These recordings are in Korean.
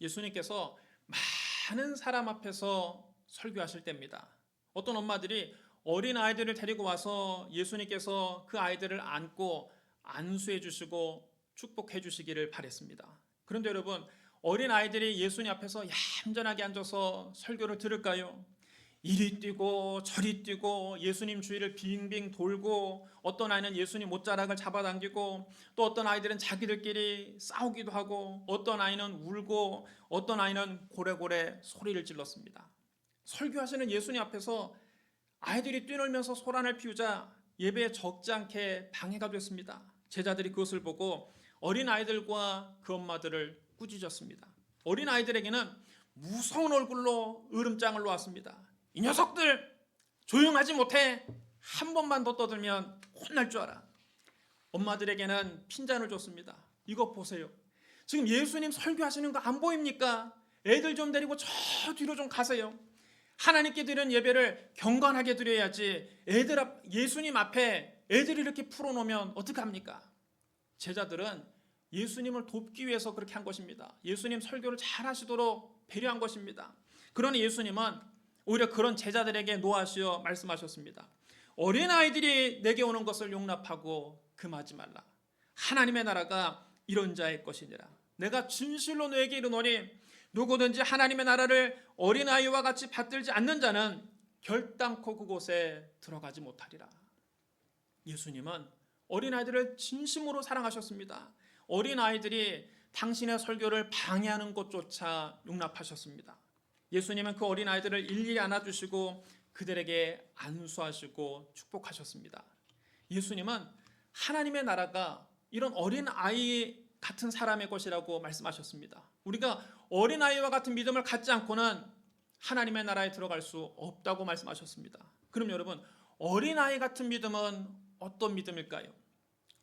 예수님께서 많은 사람 앞에서 설교하실 때입니다. 어떤 엄마들이 어린 아이들을 데리고 와서 예수님께서 그 아이들을 안고 안수해 주시고 축복해 주시기를 바랬습니다. 그런데 여러분, 어린 아이들이 예수님 앞에서 얌전하게 앉아서 설교를 들을까요? 이리 뛰고 저리 뛰고 예수님 주위를 빙빙 돌고, 어떤 아이는 예수님 못자락을 잡아당기고, 또 어떤 아이들은 자기들끼리 싸우기도 하고, 어떤 아이는 울고, 어떤 아이는 고래고래 소리를 질렀습니다. 설교하시는 예수님 앞에서 아이들이 뛰놀면서 소란을 피우자 예배에 적지 않게 방해가 됐습니다. 제자들이 그것을 보고 어린 아이들과 그 엄마들을 꾸짖었습니다. 어린 아이들에게는 무서운 얼굴로 으름장을 놓았습니다. 이 녀석들 조용하지 못해. 한 번만 더 떠들면 혼날 줄 알아. 엄마들에게는 핀잔을 줬습니다. 이것 보세요. 지금 예수님 설교하시는 거 안 보입니까? 애들 좀 데리고 저 뒤로 좀 가세요. 하나님께 드리는 예배를 경건하게 드려야지 예수님 앞에 애들이 이렇게 풀어놓으면 어떡합니까? 제자들은 예수님을 돕기 위해서 그렇게 한 것입니다. 예수님 설교를 잘 하시도록 배려한 것입니다. 그러니 예수님은 오히려 그런 제자들에게 노하시어 말씀하셨습니다. 어린아이들이 내게 오는 것을 용납하고 금하지 말라. 하나님의 나라가 이런 자의 것이니라. 내가 진실로 너에게 이르노니 누구든지 하나님의 나라를 어린아이와 같이 받들지 않는 자는 결단코 그곳에 들어가지 못하리라. 예수님은 어린아이들을 진심으로 사랑하셨습니다. 어린아이들이 당신의 설교를 방해하는 것조차 용납하셨습니다. 예수님은 그 어린아이들을 일일이 안아주시고 그들에게 안수하시고 축복하셨습니다. 예수님은 하나님의 나라가 이런 어린아이 같은 사람의 것이라고 말씀하셨습니다. 우리가 어린아이와 같은 믿음을 갖지 않고는 하나님의 나라에 들어갈 수 없다고 말씀하셨습니다. 그럼 여러분, 어린아이 같은 믿음은 어떤 믿음일까요?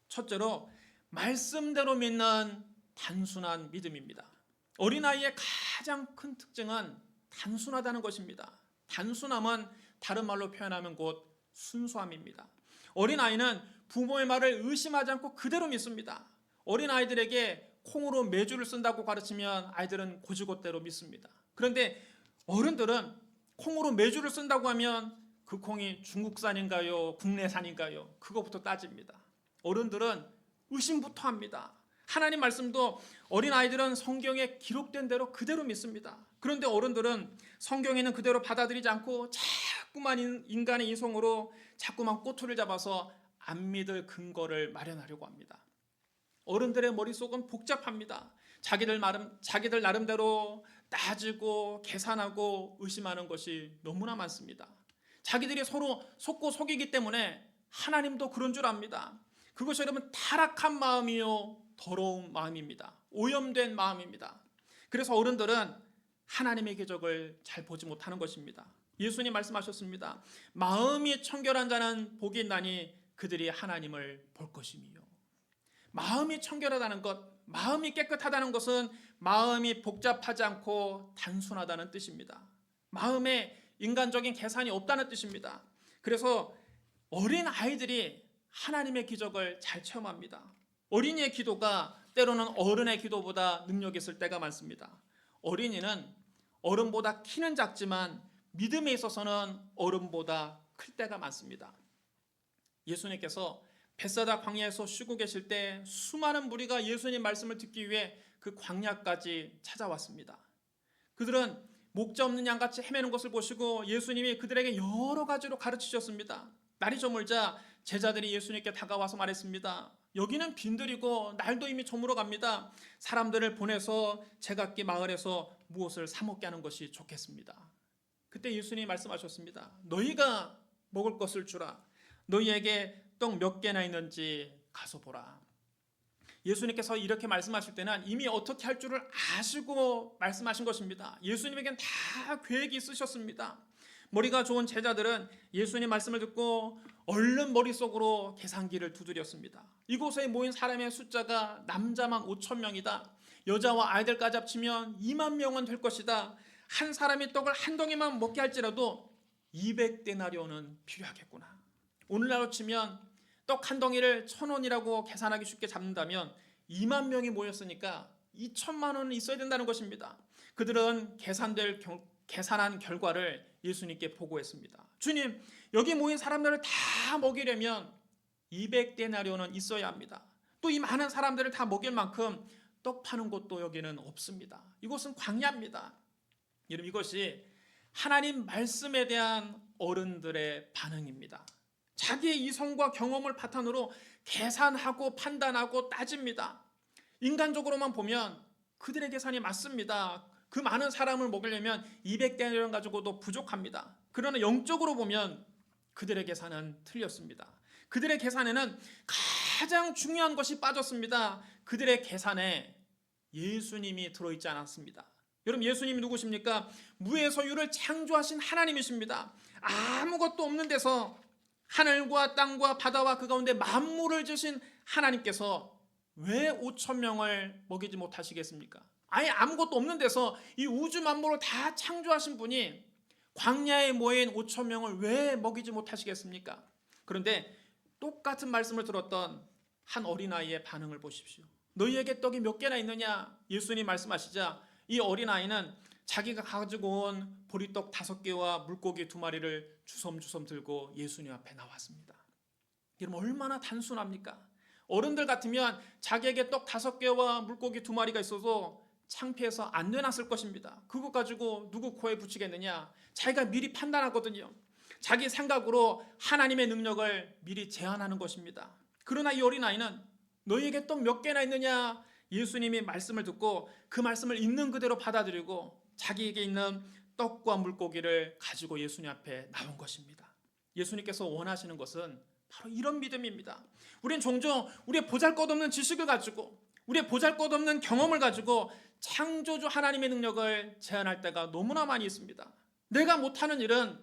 첫째로 말씀대로 믿는 단순한 믿음입니다. 어린아이의 가장 큰 특징은 단순하다는 것입니다. 단순함은 다른 말로 표현하면 곧 순수함입니다. 어린아이는 부모의 말을 의심하지 않고 그대로 믿습니다. 어린아이들에게 콩으로 메주를 쓴다고 가르치면 아이들은 고지고대로 믿습니다. 그런데 어른들은 콩으로 메주를 쓴다고 하면 그 콩이 중국산인가요? 국내산인가요? 그거부터 따집니다. 어른들은 의심부터 합니다. 하나님 말씀도 어린아이들은 성경에 기록된 대로 그대로 믿습니다. 그런데 어른들은 성경에 있는 그대로 받아들이지 않고 자꾸만 인간의 이성으로 자꾸만 꼬투리를 잡아서 안 믿을 근거를 마련하려고 합니다. 어른들의 머릿속은 복잡합니다. 자기들 나름대로 따지고 계산하고 의심하는 것이 너무나 많습니다. 자기들이 서로 속고 속이기 때문에 하나님도 그런 줄 압니다. 그것이 여러분 타락한 마음이요 더러운 마음입니다. 오염된 마음입니다. 그래서 어른들은 하나님의 기적을 잘 보지 못하는 것입니다. 예수님 말씀하셨습니다. 마음이 청결한 자는 복이 있나니 그들이 하나님을 볼 것이며. 마음이 청결하다는 것, 마음이 깨끗하다는 것은 마음이 복잡하지 않고 단순하다는 뜻입니다. 마음에 인간적인 계산이 없다는 뜻입니다. 그래서 어린 아이들이 하나님의 기적을 잘 체험합니다. 어린이의 기도가 때로는 어른의 기도보다 능력이 있을 때가 많습니다. 어린이는 어른보다 키는 작지만 믿음에 있어서는 어른보다 클 때가 많습니다. 예수님께서 벳사다 광야에서 쉬고 계실 때 수많은 무리가 예수님 말씀을 듣기 위해 그 광야까지 찾아왔습니다. 그들은 목자 없는 양같이 헤매는 것을 보시고 예수님이 그들에게 여러 가지로 가르치셨습니다. 날이 저물자 제자들이 예수님께 다가와서 말했습니다. 여기는 빈들이고 날도 이미 저물어 갑니다. 사람들을 보내서 제각기 마을에서 무엇을 사 먹게 하는 것이 좋겠습니다. 그때 예수님이 말씀하셨습니다. 너희가 먹을 것을 주라. 너희에게 떡 몇 개나 있는지 가서 보라. 예수님께서 이렇게 말씀하실 때는 이미 어떻게 할 줄을 아시고 말씀하신 것입니다. 예수님에겐 다 계획이 있으셨습니다. 머리가 좋은 제자들은 예수님 말씀을 듣고 얼른 머릿속으로 계산기를 두드렸습니다. 이곳에 모인 사람의 숫자가 남자만 5,000명이다. 여자와 아이들까지 합치면 2만 명은 될 것이다. 한 사람이 떡을 한 덩이만 먹게 할지라도 200데나리온은 필요하겠구나. 오늘날로 치면 떡 한 덩이를 1,000원이라고 계산하기 쉽게 잡는다면 2만 명이 모였으니까 2천만 원은 있어야 된다는 것입니다. 그들은 계산한 결과를 예수님께 보고했습니다. 주님, 여기 모인 사람들을 다 먹이려면 200데나리온은 있어야 합니다. 또 이 많은 사람들을 다 먹일 만큼 떡 파는 곳도 여기는 없습니다. 이곳은 광야입니다. 여러분, 이것이 하나님 말씀에 대한 어른들의 반응입니다. 자기의 이성과 경험을 바탕으로 계산하고 판단하고 따집니다. 인간적으로만 보면 그들의 계산이 맞습니다. 그 많은 사람을 먹이려면 200데나리온 가지고도 부족합니다. 그러나 영적으로 보면 그들의 계산은 틀렸습니다. 그들의 계산에는 가장 중요한 것이 빠졌습니다. 그들의 계산에 예수님이 들어있지 않았습니다. 여러분, 예수님이 누구십니까? 무의 소유를 창조하신 하나님이십니다. 아무것도 없는 데서 하늘과 땅과 바다와 그 가운데 만물을 지으신 하나님께서 왜 5천 명을 먹이지 못하시겠습니까? 아예 아무것도 없는 데서 이 우주 만물을 다 창조하신 분이 광야에 모인 5천 명을 왜 먹이지 못하시겠습니까? 그런데 똑같은 말씀을 들었던 한 어린아이의 반응을 보십시오. 너희에게 떡이 몇 개나 있느냐? 예수님 말씀하시자 이 어린아이는 자기가 가지고 온 보리떡 5개와 물고기 2마리를 주섬주섬 들고 예수님 앞에 나왔습니다. 여러분, 얼마나 단순합니까? 어른들 같으면 자기에게 떡 5개와 물고기 2마리가 있어도 창피해서 안 내놨을 것입니다. 그것 가지고 누구 코에 붙이겠느냐? 자기가 미리 판단하거든요. 자기 생각으로 하나님의 능력을 미리 제한하는 것입니다. 그러나 이 어린아이는 너희에게 떡 몇 개나 있느냐? 예수님이 말씀을 듣고 그 말씀을 있는 그대로 받아들이고 자기에게 있는 떡과 물고기를 가지고 예수님 앞에 나온 것입니다. 예수님께서 원하시는 것은 바로 이런 믿음입니다. 우리는 종종 우리의 보잘것없는 지식을 가지고 우리의 보잘것없는 경험을 가지고 창조주 하나님의 능력을 제한할 때가 너무나 많이 있습니다. 내가 못하는 일은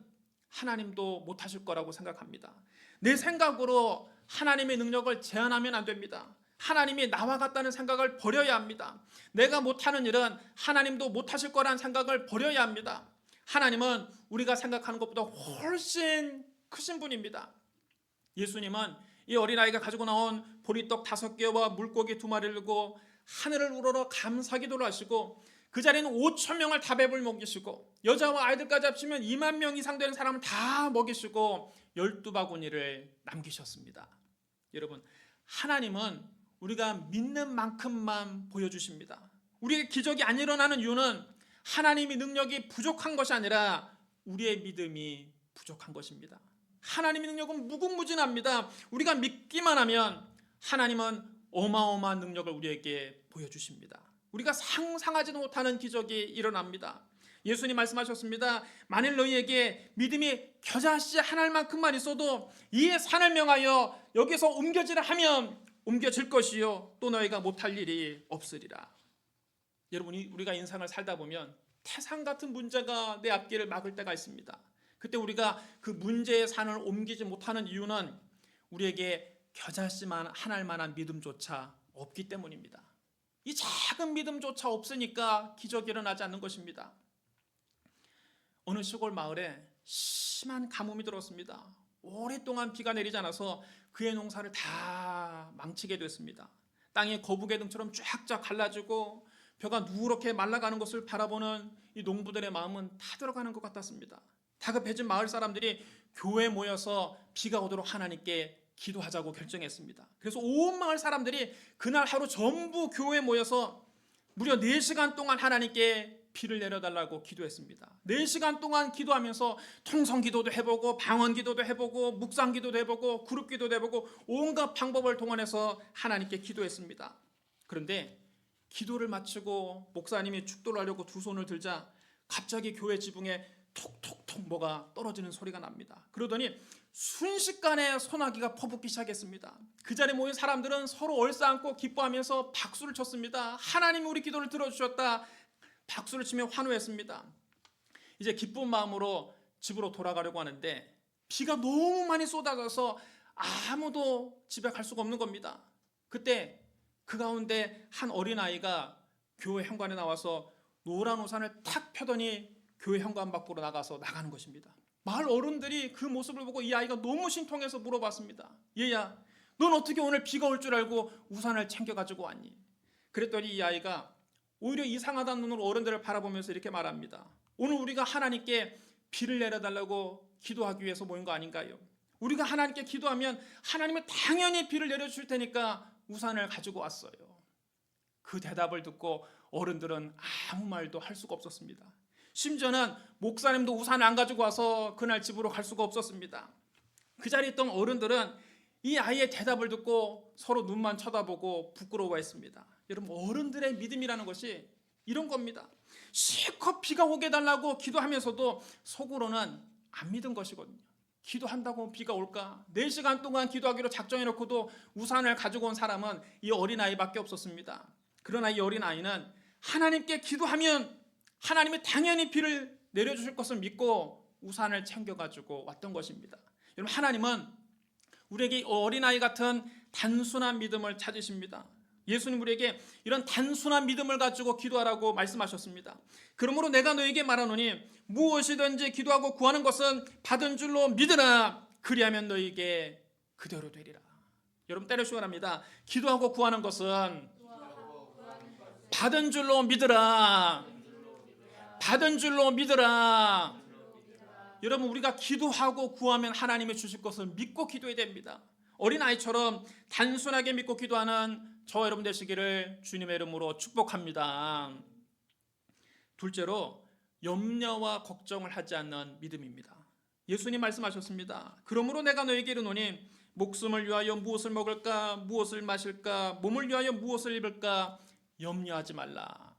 하나님도 못하실 거라고 생각합니다. 내 생각으로 하나님의 능력을 제한하면 안 됩니다. 하나님이 나와 같다는 생각을 버려야 합니다. 내가 못하는 일은 하나님도 못하실 거라는 생각을 버려야 합니다. 하나님은 우리가 생각하는 것보다 훨씬 크신 분입니다. 예수님은 이 어린아이가 가지고 나온 보리떡 5개와 물고기 2마리를 들고 하늘을 우러러 감사기도를 하시고 그 자리는 5천 명을 다 배불리 먹이시고 여자와 아이들까지 합치면 2만 명 이상 되는 사람을 다 먹이시고 12바구니를 남기셨습니다. 여러분, 하나님은 우리가 믿는 만큼만 보여주십니다. 우리의 기적이 안 일어나는 이유는 하나님의 능력이 부족한 것이 아니라 우리의 믿음이 부족한 것입니다. 하나님의 능력은 무궁무진합니다. 우리가 믿기만 하면 하나님은 어마어마한 능력을 우리에게 보여주십니다. 우리가 상상하지도 못하는 기적이 일어납니다. 예수님 말씀하셨습니다. 만일 너희에게 믿음이 겨자씨 한 알만큼만 있어도 이 산을 명하여 여기서 옮겨지라 하면 옮겨질 것이요 또 너희가 못할 일이 없으리라. 여러분, 우리가 인생을 살다 보면 태산 같은 문제가 내 앞길을 막을 때가 있습니다. 그때 우리가 그 문제의 산을 옮기지 못하는 이유는 우리에게 겨자씨만 한 알만한 믿음조차 없기 때문입니다. 이 작은 믿음조차 없으니까 기적이 일어나지 않는 것입니다. 어느 시골 마을에 심한 가뭄이 들었습니다. 오랫동안 비가 내리지 않아서 그의 농사를 다 망치게 됐습니다. 땅이 거북이등처럼 쫙쫙 갈라지고 벼가 누렇게 말라가는 것을 바라보는 이 농부들의 마음은 타들어가는 것 같았습니다. 다급해진 마을 사람들이 교회에 모여서 비가 오도록 하나님께 기도하자고 결정했습니다. 그래서 온 마을 사람들이 그날 하루 전부 교회에 모여서 무려 4시간 동안 하나님께 비를 내려달라고 기도했습니다. 4시간 동안 기도하면서 통성기도도 해보고 방언기도도 해보고 묵상기도도 해보고 그룹기도도 해보고 온갖 방법을 동원해서 하나님께 기도했습니다. 그런데 기도를 마치고 목사님이 축도를 하려고 2손을 들자 갑자기 교회 지붕에 톡톡톡 뭐가 떨어지는 소리가 납니다. 그러더니 순식간에 소나기가 퍼붓기 시작했습니다. 그 자리에 모인 사람들은 서로 얼싸안고 기뻐하면서 박수를 쳤습니다. 하나님이 우리 기도를 들어주셨다. 박수를 치며 환호했습니다. 이제 기쁜 마음으로 집으로 돌아가려고 하는데 비가 너무 많이 쏟아져서 아무도 집에 갈 수가 없는 겁니다. 그때 그 가운데 한 어린아이가 교회 현관에 나와서 노란 우산을 탁 펴더니 교회 현관 밖으로 나가는 것입니다. 마을 어른들이 그 모습을 보고 이 아이가 너무 신통해서 물어봤습니다. 얘야, 넌 어떻게 오늘 비가 올 줄 알고 우산을 챙겨가지고 왔니? 그랬더니 이 아이가 오히려 이상하다는 눈으로 어른들을 바라보면서 이렇게 말합니다. 오늘 우리가 하나님께 비를 내려달라고 기도하기 위해서 모인 거 아닌가요? 우리가 하나님께 기도하면 하나님은 당연히 비를 내려줄 테니까 우산을 가지고 왔어요. 그 대답을 듣고 어른들은 아무 말도 할 수가 없었습니다. 심지어는 목사님도 우산을 안 가지고 와서 그날 집으로 갈 수가 없었습니다. 그 자리에 있던 어른들은 이 아이의 대답을 듣고 서로 눈만 쳐다보고 부끄러워했습니다. 여러분, 어른들의 믿음이라는 것이 이런 겁니다. 실컷 비가 오게 해달라고 기도하면서도 속으로는 안 믿은 것이거든요. 기도한다고 비가 올까? 4시간 동안 기도하기로 작정해놓고도 우산을 가지고 온 사람은 이 어린아이밖에 없었습니다. 그러나 이 어린아이는 하나님께 기도하면 하나님이 당연히 비를 내려주실 것을 믿고 우산을 챙겨가지고 왔던 것입니다. 여러분, 하나님은 우리에게 어린아이 같은 단순한 믿음을 찾으십니다. 예수님 우리에게 이런 단순한 믿음을 가지고 기도하라고 말씀하셨습니다. 그러므로 내가 너에게 말하노니 무엇이든지 기도하고 구하는 것은 받은 줄로 믿으라. 그리하면 너에게 그대로 되리라. 여러분, 때려 시원합니다. 기도하고 구하는 것은 받은 줄로 믿으라. 받은 줄로 믿으라. 여러분, 우리가 기도하고 구하면 하나님이 주실 것을 믿고 기도해야 됩니다. 어린아이처럼 단순하게 믿고 기도하는 저와 여러분 되시기를 주님의 이름으로 축복합니다. 둘째로, 염려와 걱정을 하지 않는 믿음입니다. 예수님 말씀하셨습니다. 그러므로 내가 너에게 이르노니 목숨을 위하여 무엇을 먹을까, 무엇을 마실까, 몸을 위하여 무엇을 입을까 염려하지 말라.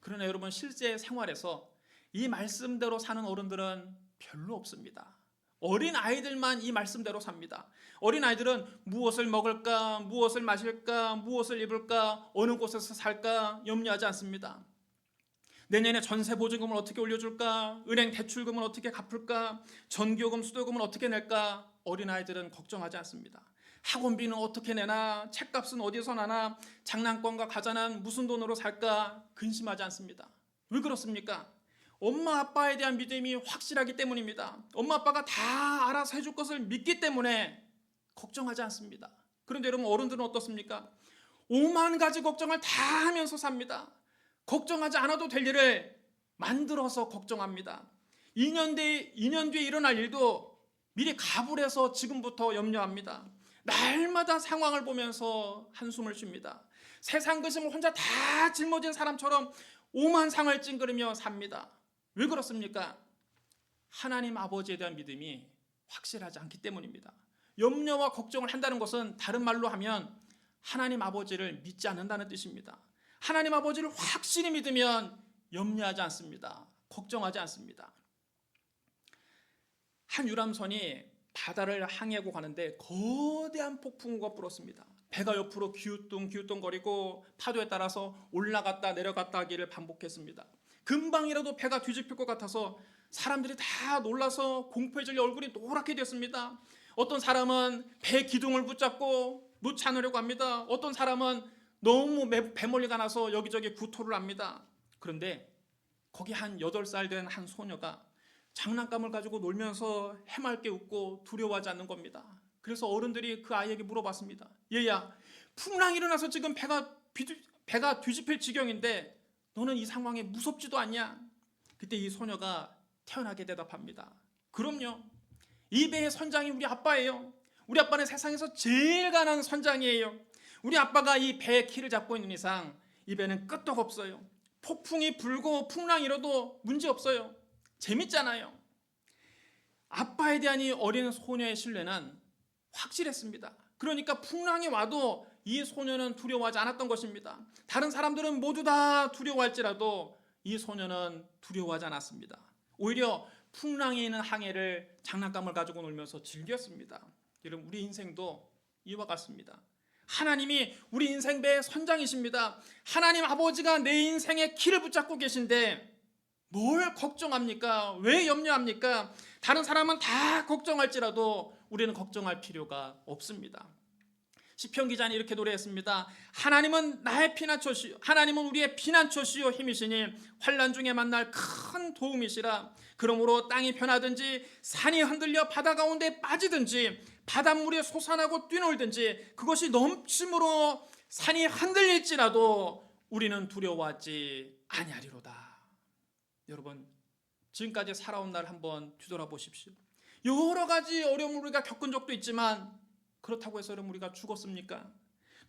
그러나 여러분, 실제 생활에서 이 말씀대로 사는 어른들은 별로 없습니다. 어린 아이들만 이 말씀대로 삽니다. 어린 아이들은 무엇을 먹을까, 무엇을 마실까, 무엇을 입을까, 어느 곳에서 살까 염려하지 않습니다. 내년에 전세 보증금을 어떻게 올려줄까, 은행 대출금을 어떻게 갚을까, 전기요금, 수도요금을 어떻게 낼까 어린 아이들은 걱정하지 않습니다. 학원비는 어떻게 내나, 책값은 어디서 나나, 장난감과 과자는 무슨 돈으로 살까 근심하지 않습니다. 왜 그렇습니까? 엄마 아빠에 대한 믿음이 확실하기 때문입니다. 엄마 아빠가 다 알아서 해줄 것을 믿기 때문에 걱정하지 않습니다. 그런데 여러분, 어른들은 어떻습니까? 오만 가지 걱정을 다 하면서 삽니다. 걱정하지 않아도 될 일을 만들어서 걱정합니다. 2년 뒤에 일어날 일도 미리 가불해서 지금부터 염려합니다. 날마다 상황을 보면서 한숨을 쉽니다. 세상 근심을 혼자 다 짊어진 사람처럼 오만 상을 찡그리며 삽니다. 왜 그렇습니까? 하나님 아버지에 대한 믿음이 확실하지 않기 때문입니다. 염려와 걱정을 한다는 것은 다른 말로 하면 하나님 아버지를 믿지 않는다는 뜻입니다. 하나님 아버지를 확실히 믿으면 염려하지 않습니다. 걱정하지 않습니다. 한 유람선이 바다를 항해하고 가는데 거대한 폭풍우가 불었습니다. 배가 옆으로 기우뚱기우뚱거리고 파도에 따라서 올라갔다 내려갔다 하기를 반복했습니다. 금방이라도 배가 뒤집힐 것 같아서 사람들이 다 놀라서 공포에 질려 얼굴이 노랗게 됐습니다. 어떤 사람은 배 기둥을 붙잡고 놓지 않으려고 합니다. 어떤 사람은 너무 배멀리가 나서 여기저기 구토를 합니다. 그런데 거기 한 8살 된 한 소녀가 장난감을 가지고 놀면서 해맑게 웃고 두려워하지 않는 겁니다. 그래서 어른들이 그 아이에게 물어봤습니다. 얘야, 풍랑이 일어나서 지금 배가 뒤집힐 지경인데 너는 이 상황에 무섭지도 않냐? 그때 이 소녀가 태연하게 대답합니다. 그럼요. 이 배의 선장이 우리 아빠예요. 우리 아빠는 세상에서 제일 가난한 선장이에요. 우리 아빠가 이 배의 키를 잡고 있는 이상 이 배는 끄떡 없어요. 폭풍이 불고 풍랑이 일어도 문제 없어요. 재밌잖아요. 아빠에 대한 이 어린 소녀의 신뢰는 확실했습니다. 그러니까 풍랑이 와도 이 소녀는 두려워하지 않았던 것입니다. 다른 사람들은 모두 다 두려워할지라도 이 소녀는 두려워하지 않았습니다. 오히려 풍랑이 있는 항해를 장난감을 가지고 놀면서 즐겼습니다. 여러분, 우리 인생도 이와 같습니다. 하나님이 우리 인생 배의 선장이십니다. 하나님 아버지가 내 인생의 키를 붙잡고 계신데 뭘 걱정합니까? 왜 염려합니까? 다른 사람은 다 걱정할지라도 우리는 걱정할 필요가 없습니다. 시편 기자는 이렇게 노래했습니다. 하나님은 나의 피난처시요, 하나님은 우리의 피난처시요 힘이시니 환난 중에 만날 큰 도움이시라. 그러므로 땅이 변하든지 산이 흔들려 바다 가운데 빠지든지 바닷물이 솟아나고 뛰놀든지 그것이 넘침으로 산이 흔들릴지라도 우리는 두려워하지 아니하리로다. 여러분, 지금까지 살아온 날 한번 뒤돌아보십시오. 여러 가지 어려움을 우리가 겪은 적도 있지만 그렇다고 해서 여러분 우리가 죽었습니까?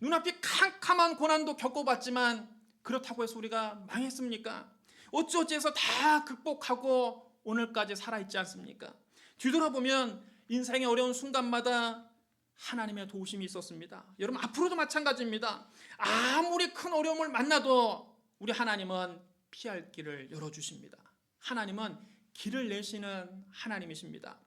눈앞이 캄캄한 고난도 겪어봤지만 그렇다고 해서 우리가 망했습니까? 어찌어찌해서 다 극복하고 오늘까지 살아있지 않습니까? 뒤돌아보면 인생의 어려운 순간마다 하나님의 도우심이 있었습니다. 여러분, 앞으로도 마찬가지입니다. 아무리 큰 어려움을 만나도 우리 하나님은 피할 길을 열어주십니다. 하나님은 길을 내시는 하나님이십니다.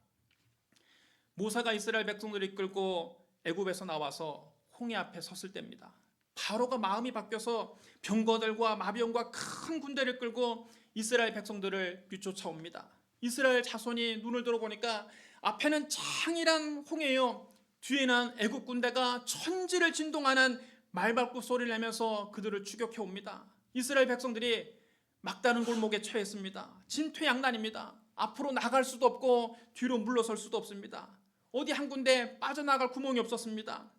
모세가 이스라엘 백성들을 이끌고 애굽에서 나와서 홍해 앞에 섰을 때입니다. 바로가 마음이 바뀌어서 병거들과 마병과 큰 군대를 끌고 이스라엘 백성들을 뒤쫓아옵니다. 이스라엘 자손이 눈을 들어보니까 앞에는 창이란 홍해요, 뒤에는 애굽 군대가 천지를 진동하는 말발굽 소리를 내면서 그들을 추격해 옵니다. 이스라엘 백성들이 막다른 골목에 처했습니다. 진퇴양난입니다. 앞으로 나갈 수도 없고 뒤로 물러설 수도 없습니다. 어디 한 군데 빠져나갈 구멍이 없었습니다.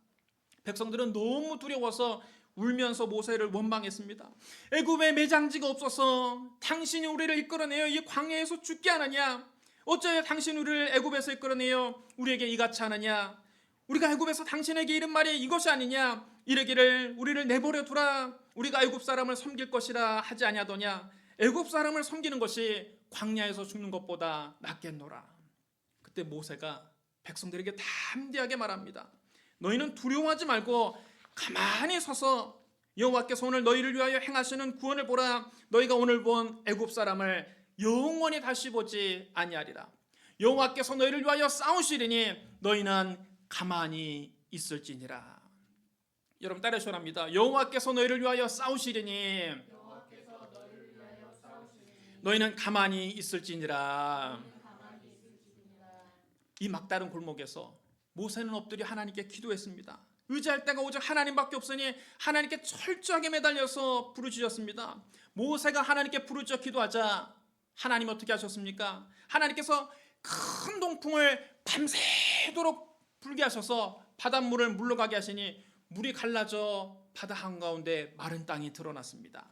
백성들은 너무 두려워서 울면서 모세를 원망했습니다. 애굽에 매장지가 없어서 당신이 우리를 이끌어내어 이 광야에서 죽게 하느냐? 어쩌여 당신 우리를 애굽에서 이끌어내어 우리에게 이같이 하느냐? 우리가 애굽에서 당신에게 이른 말이 이것이 아니냐? 이르기를 우리를 내버려 두라, 우리가 애굽 사람을 섬길 것이라 하지 아니하더냐? 애굽 사람을 섬기는 것이 광야에서 죽는 것보다 낫겠노라. 그때 모세가 백성들에게 담대하게 말합니다. 너희는 두려워하지 말고 가만히 서서 여호와께서 오늘 너희를 위하여 행하시는 구원을 보라. 너희가 오늘 본 애굽 사람을 영원히 다시 보지 아니하리라. 여호와께서 너희를 위하여 싸우시리니 너희는 가만히 있을지니라. 여러분 따라하시랍니다. 여호와께서 너희를 위하여 싸우시리니 너희는 가만히 있을지니라. 이 막다른 골목에서 모세는 엎드려 하나님께 기도했습니다. 의지할 데가 오직 하나님밖에 없으니 하나님께 철저하게 매달려서 부르짖었습니다. 모세가 하나님께 부르짖어 기도하자 하나님 어떻게 하셨습니까? 하나님께서 큰 동풍을 밤새도록 불게 하셔서 바닷물을 물러가게 하시니 물이 갈라져 바다 한가운데 마른 땅이 드러났습니다.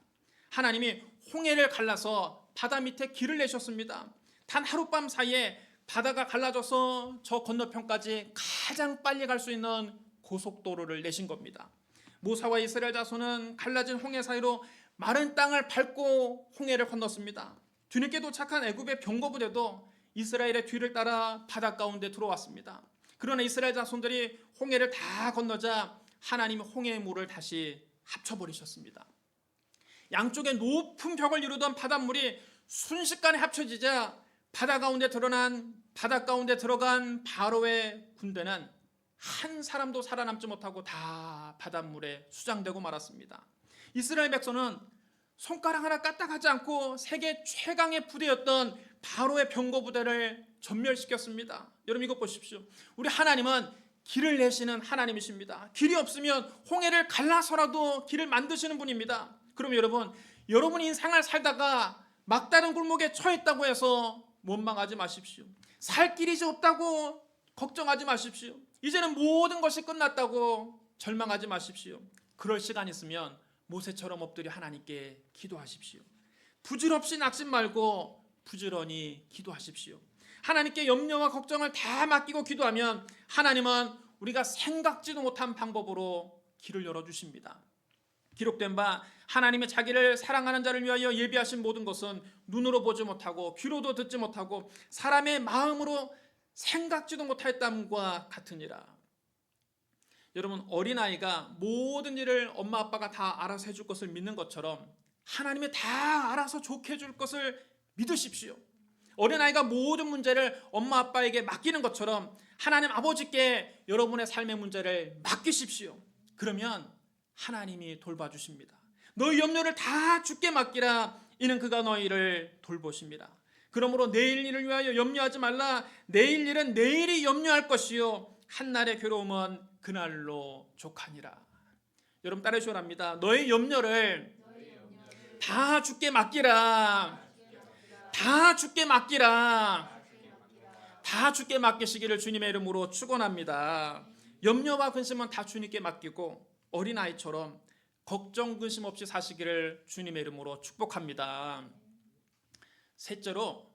하나님이 홍해를 갈라서 바다 밑에 길을 내셨습니다. 단 하룻밤 사이에 바다가 갈라져서 저 건너편까지 가장 빨리 갈 수 있는 고속도로를 내신 겁니다. 모세와 이스라엘 자손은 갈라진 홍해 사이로 마른 땅을 밟고 홍해를 건넜습니다. 뒤늦게 도착한 애굽의 병거부대도 이스라엘의 뒤를 따라 바다 가운데 들어왔습니다. 그러나 이스라엘 자손들이 홍해를 다 건너자 하나님이 홍해의 물을 다시 합쳐버리셨습니다. 양쪽에 높은 벽을 이루던 바닷물이 순식간에 합쳐지자 바다 가운데 들어간 바로의 군대는 한 사람도 살아남지 못하고 다 바닷물에 수장되고 말았습니다. 이스라엘 백성은 손가락 하나 까딱하지 않고 세계 최강의 부대였던 바로의 병거 부대를 전멸시켰습니다. 여러분 이것 보십시오. 우리 하나님은 길을 내시는 하나님이십니다. 길이 없으면 홍해를 갈라서라도 길을 만드시는 분입니다. 그럼 여러분 인생을 살다가 막다른 골목에 처했다고 해서 원망하지 마십시오. 살 길이 이제 없다고 걱정하지 마십시오. 이제는 모든 것이 끝났다고 절망하지 마십시오. 그럴 시간 있으면 모세처럼 엎드려 하나님께 기도하십시오. 부질없이 낙심 말고 부지런히 기도하십시오. 하나님께 염려와 걱정을 다 맡기고 기도하면 하나님은 우리가 생각지도 못한 방법으로 길을 열어주십니다. 기록된 바 하나님의 자기를 사랑하는 자를 위하여 예비하신 모든 것은 눈으로 보지 못하고 귀로도 듣지 못하고 사람의 마음으로 생각지도 못하였담과 같으니라. 여러분 어린아이가 모든 일을 엄마 아빠가 다 알아서 해줄 것을 믿는 것처럼 하나님이 다 알아서 좋게 해줄 것을 믿으십시오. 어린아이가 모든 문제를 엄마 아빠에게 맡기는 것처럼 하나님 아버지께 여러분의 삶의 문제를 맡기십시오. 그러면 하나님이 돌봐주십니다. 너희 염려를 다 주께 맡기라. 이는 그가 너희를 돌보십니다. 그러므로 내일 일을 위하여 염려하지 말라. 내일 일은 내일이 염려할 것이요 한날의 괴로움은 그날로 족하니라. 여러분 따르시오랍니다. 너희 염려를 다 주께 맡기라. 다 주께 맡기라. 다 주께 맡기시기를 주님의 이름으로 축원합니다. 염려와 근심은 다 주님께 맡기고 어린아이처럼 걱정 근심 없이 사시기를 주님의 이름으로 축복합니다. 셋째로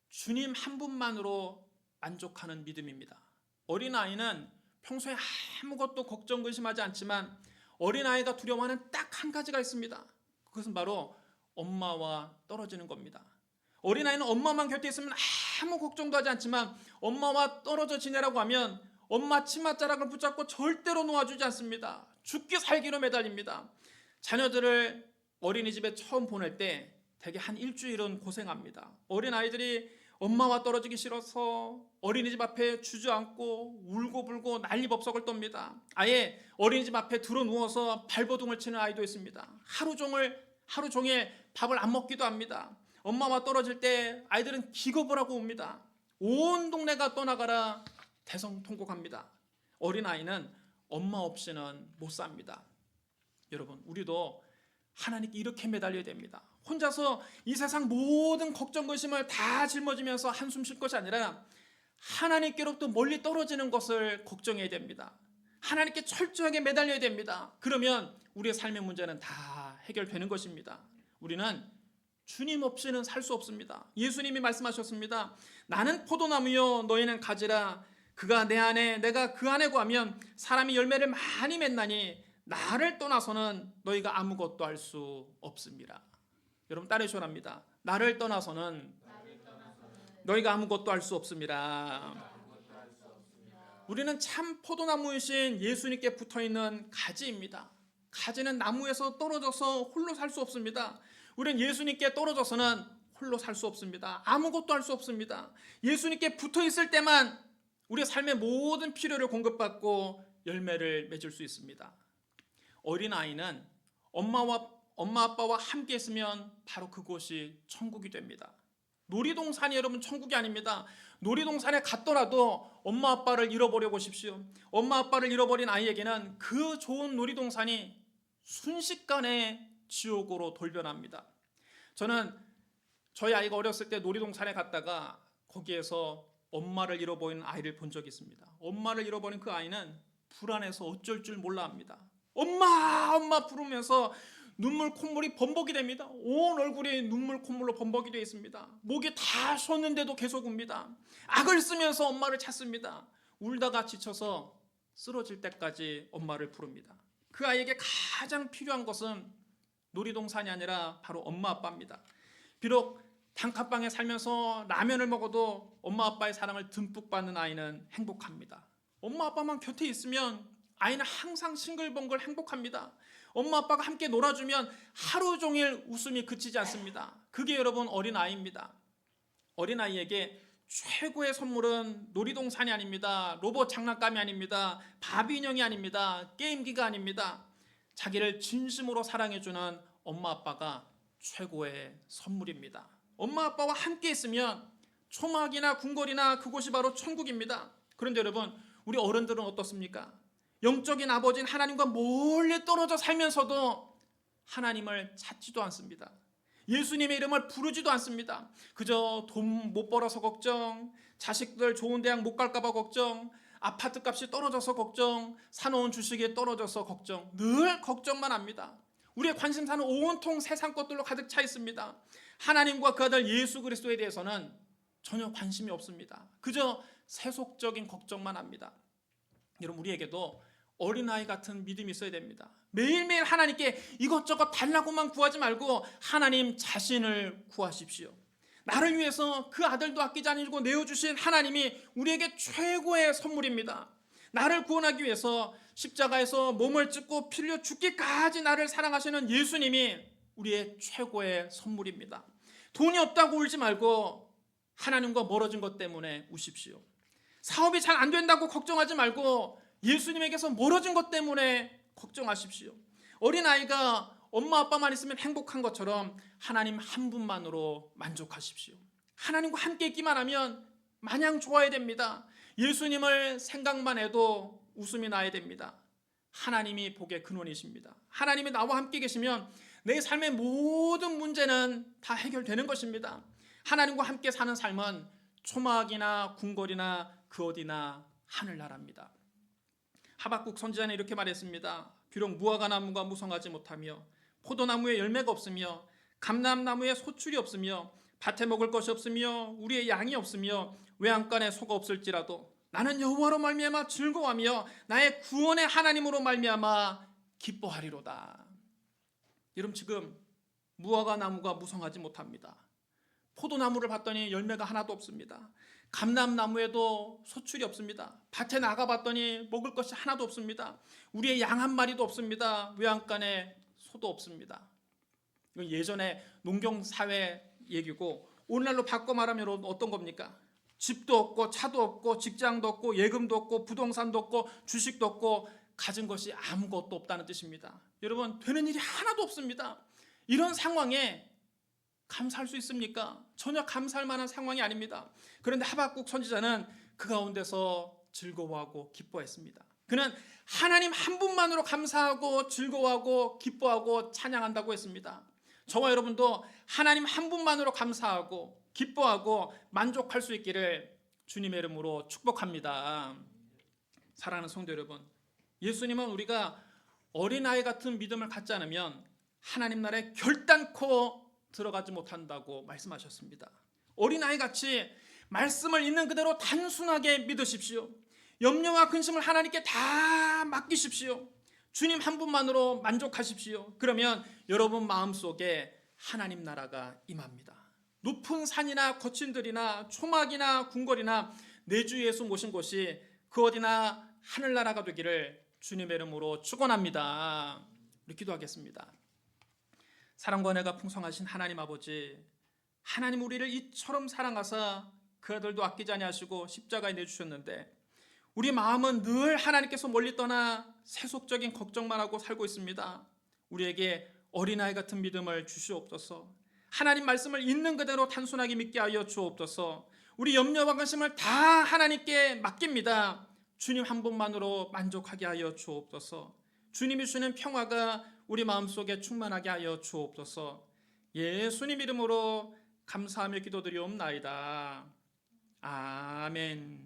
주님 한 분만으로 만족하는 믿음입니다. 어린아이는 평소에 아무것도 걱정 근심하지 않지만 어린아이가 두려워하는 딱 한 가지가 있습니다. 그것은 바로 엄마와 떨어지는 겁니다. 어린아이는 엄마만 곁에 있으면 아무 걱정도 하지 않지만 엄마와 떨어져 지내라고 하면 엄마 치맛자락을 붙잡고 절대로 놓아주지 않습니다. 죽기 살기로 매달립니다. 자녀들을 어린이집에 처음 보낼 때 대개 한 일주일은 고생합니다. 어린아이들이 엄마와 떨어지기 싫어서 어린이집 앞에 주저앉고 울고불고 난리법석을 떱니다. 아예 어린이집 앞에 들어 누워서 발버둥을 치는 아이도 있습니다. 하루 종일 밥을 안 먹기도 합니다. 엄마와 떨어질 때 아이들은 기겁을 하고 옵니다. 온 동네가 떠나가라 대성통곡합니다. 어린아이는 엄마 없이는 못 삽니다. 여러분, 우리도 하나님께 이렇게 매달려야 됩니다. 혼자서 이 세상 모든 걱정 근심을 다 짊어지면서 한숨 쉴 것이 아니라 하나님께로부터 멀리 떨어지는 것을 걱정해야 됩니다. 하나님께 철저하게 매달려야 됩니다. 그러면 우리의 삶의 문제는 다 해결되는 것입니다. 우리는 주님 없이는 살 수 없습니다. 예수님이 말씀하셨습니다. 나는 포도나무요 너희는 가지라. 그가 내 안에 내가 그 안에 거하면 사람이 열매를 많이 맺나니 나를 떠나서는 너희가 아무것도 할 수 없습니다. 여러분 따르시 원합니다. 나를 떠나서는 너희가 아무것도 할 수 없습니다. 우리는 참 포도나무이신 예수님께 붙어있는 가지입니다. 가지는 나무에서 떨어져서 홀로 살 수 없습니다. 우리는 예수님께 떨어져서는 홀로 살 수 없습니다. 아무것도 할 수 없습니다. 예수님께 붙어있을 때만 우리의 삶의 모든 필요를 공급받고 열매를 맺을 수 있습니다. 어린아이는 엄마 아빠와 함께 있으면 바로 그곳이 천국이 됩니다. 놀이동산이 여러분 천국이 아닙니다. 놀이동산에 갔더라도 엄마 아빠를 잃어버려 보십시오. 엄마 아빠를 잃어버린 아이에게는 그 좋은 놀이동산이 순식간에 지옥으로 돌변합니다. 저는 저희 아이가 어렸을 때 놀이동산에 갔다가 거기에서 엄마를 잃어버린 아이를 본 적이 있습니다. 엄마를 잃어버린 그 아이는 불안해서 어쩔 줄 몰라 합니다. 엄마 엄마 부르면서 눈물 콧물이 범벅이 됩니다. 온 얼굴이 눈물 콧물로 범벅이 되어 있습니다. 목이 다 쉬었는데도 계속 웁니다. 악을 쓰면서 엄마를 찾습니다. 울다가 지쳐서 쓰러질 때까지 엄마를 부릅니다. 그 아이에게 가장 필요한 것은 놀이동산이 아니라 바로 엄마 아빠입니다. 비록 단칸방에 살면서 라면을 먹어도 엄마 아빠의 사랑을 듬뿍 받는 아이는 행복합니다. 엄마 아빠만 곁에 있으면 아이는 항상 싱글벙글 행복합니다. 엄마 아빠가 함께 놀아주면 하루 종일 웃음이 그치지 않습니다. 그게 여러분 어린아이입니다. 어린아이에게 최고의 선물은 놀이동산이 아닙니다. 로봇 장난감이 아닙니다. 바비 인형이 아닙니다. 게임기가 아닙니다. 자기를 진심으로 사랑해주는 엄마 아빠가 최고의 선물입니다. 엄마 아빠와 함께 있으면 초막이나 궁궐이나 그곳이 바로 천국입니다. 그런데 여러분, 우리 어른들은 어떻습니까? 영적인 아버지인 하나님과 멀리 떨어져 살면서도 하나님을 찾지도 않습니다. 예수님의 이름을 부르지도 않습니다. 그저 돈 못 벌어서 걱정, 자식들 좋은 대학 못 갈까 봐 걱정, 아파트 값이 떨어져서 걱정, 사놓은 주식이 떨어져서 걱정, 늘 걱정만 합니다. 우리의 관심사는 온통 세상 것들로 가득 차 있습니다. 하나님과 그 아들 예수 그리스도에 대해서는 전혀 관심이 없습니다. 그저 세속적인 걱정만 합니다. 여러분, 우리에게도 어린아이 같은 믿음이 있어야 됩니다. 매일매일 하나님께 이것저것 달라고만 구하지 말고 하나님 자신을 구하십시오. 나를 위해서 그 아들도 아끼지 않으시고 내어주신 하나님이 우리에게 최고의 선물입니다. 나를 구원하기 위해서 십자가에서 몸을 찢고 피 흘려 죽기까지 나를 사랑하시는 예수님이 우리의 최고의 선물입니다. 돈이 없다고 울지 말고 하나님과 멀어진 것 때문에 우십시오. 사업이 잘 안 된다고 걱정하지 말고 예수님에게서 멀어진 것 때문에 걱정하십시오. 어린아이가 엄마 아빠만 있으면 행복한 것처럼 하나님 한 분만으로 만족하십시오. 하나님과 함께 있기만 하면 마냥 좋아야 됩니다. 예수님을 생각만 해도 웃음이 나야 됩니다. 하나님이 복의 근원이십니다. 하나님이 나와 함께 계시면 내 삶의 모든 문제는 다 해결되는 것입니다. 하나님과 함께 사는 삶은 초막이나 궁궐이나 그 어디나 하늘나라입니다. 하박국 선지자는 이렇게 말했습니다. 비록 무화과 나무가 무성하지 못하며 포도나무에 열매가 없으며 감람나무에 소출이 없으며 밭에 먹을 것이 없으며 우리의 양이 없으며 외양간에 소가 없을지라도 나는 여호와로 말미암아 즐거워하며 나의 구원의 하나님으로 말미암아 기뻐하리로다. 여러분, 지금 무화과 나무가 무성하지 못합니다. 포도나무를 봤더니 열매가 하나도 없습니다. 감람나무에도 소출이 없습니다. 밭에 나가봤더니 먹을 것이 하나도 없습니다. 우리의 양 한 마리도 없습니다. 외양간에 소도 없습니다. 이건 예전에 농경사회 얘기고, 오늘날로 바꿔 말하면 어떤 겁니까? 집도 없고 차도 없고 직장도 없고 예금도 없고 부동산도 없고 주식도 없고 가진 것이 아무것도 없다는 뜻입니다. 여러분, 되는 일이 하나도 없습니다. 이런 상황에 감사할 수 있습니까? 전혀 감사할 만한 상황이 아닙니다. 그런데 하박국 선지자는 그 가운데서 즐거워하고 기뻐했습니다. 그는 하나님 한 분만으로 감사하고 즐거워하고 기뻐하고 찬양한다고 했습니다. 저와 여러분도 하나님 한 분만으로 감사하고 기뻐하고 만족할 수 있기를 주님의 이름으로 축복합니다. 사랑하는 성도 여러분, 예수님은 우리가 어린아이 같은 믿음을 갖지 않으면 하나님 나라에 결단코 들어가지 못한다고 말씀하셨습니다. 어린아이같이 말씀을 있는 그대로 단순하게 믿으십시오. 염려와 근심을 하나님께 다 맡기십시오. 주님 한 분만으로 만족하십시오. 그러면 여러분 마음속에 하나님 나라가 임합니다. 높은 산이나 거친 들이나 초막이나 궁궐이나 내 주 예수 모신 곳이 그 어디나 하늘나라가 되기를 주님의 이름으로 축원합니다. 우리 기도하겠습니다. 사랑과 은혜가 풍성하신 하나님 아버지, 하나님 우리를 이처럼 사랑하사 그 아들도 아끼지 아니하시고 십자가에 내주셨는데 우리 마음은 늘 하나님께서 멀리 떠나 세속적인 걱정만 하고 살고 있습니다. 우리에게 어린아이 같은 믿음을 주시옵소서. 하나님 말씀을 있는 그대로 단순하게 믿게 하여 주옵소서. 우리 염려와 근심을 다 하나님께 맡깁니다. 주님 한 분만으로 만족하게 하여 주옵소서. 주님이 주는 평화가 우리 마음속에 충만하게 하여 주옵소서. 예수님 이름으로 감사하며 기도드리옵나이다. 아멘.